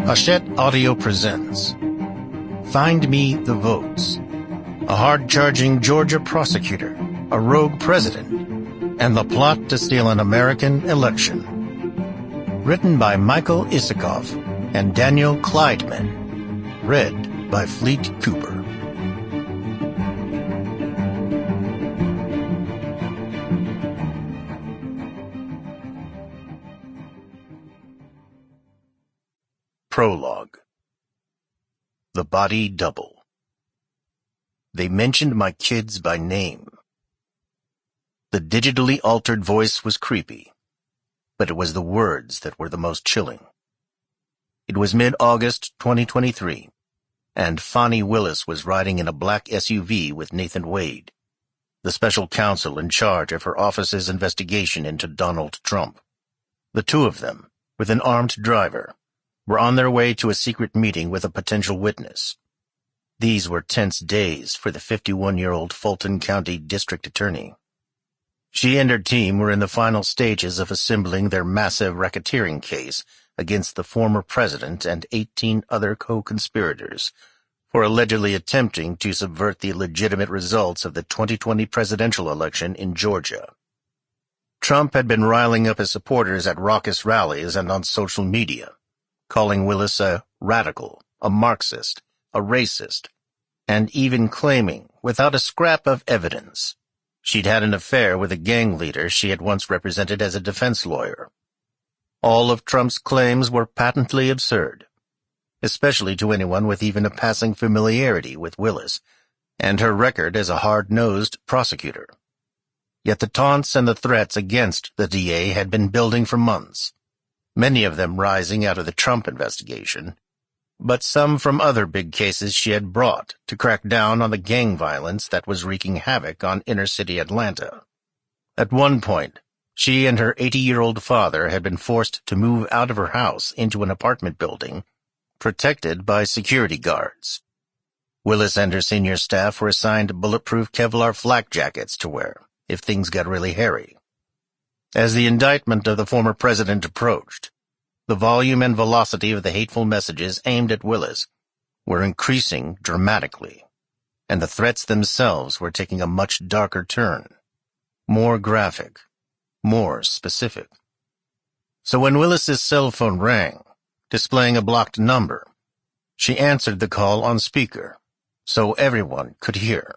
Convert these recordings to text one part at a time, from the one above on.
Hachette Audio presents Find Me the Votes, a hard-charging Georgia prosecutor, a rogue president, and the plot to steal an American election. Written by Michael Isikoff and Daniel Klaidman. Read by Fleet Cooper. Prologue. The Body Double. They mentioned my kids by name. The digitally altered voice was creepy, but it was the words that were the most chilling. It was mid-August 2023, and Fani Willis was riding in a black SUV with Nathan Wade, the special counsel in charge of her office's investigation into Donald Trump. The two of them, with an armed driver, were on their way to a secret meeting with a potential witness. These were tense days for the 51-year-old Fulton County District Attorney. She and her team were in the final stages of assembling their massive racketeering case against the former president and 18 other co-conspirators for allegedly attempting to subvert the legitimate results of the 2020 presidential election in Georgia. Trump had been riling up his supporters at raucous rallies and on social media, calling Willis a radical, a Marxist, a racist, and even claiming, without a scrap of evidence, she'd had an affair with a gang leader she had once represented as a defense lawyer. All of Trump's claims were patently absurd, especially to anyone with even a passing familiarity with Willis and her record as a hard-nosed prosecutor. Yet the taunts and the threats against the DA had been building for months, many of them rising out of the Trump investigation, but some from other big cases she had brought to crack down on the gang violence that was wreaking havoc on inner-city Atlanta. At one point, she and her 80-year-old father had been forced to move out of her house into an apartment building protected by security guards. Willis and her senior staff were assigned bulletproof Kevlar flak jackets to wear if things got really hairy. As the indictment of the former president approached, the volume and velocity of the hateful messages aimed at Willis were increasing dramatically, and the threats themselves were taking a much darker turn, more graphic, more specific. So when Willis's cell phone rang, displaying a blocked number, she answered the call on speaker, so everyone could hear.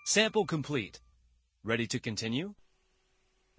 Sample complete. Ready to continue?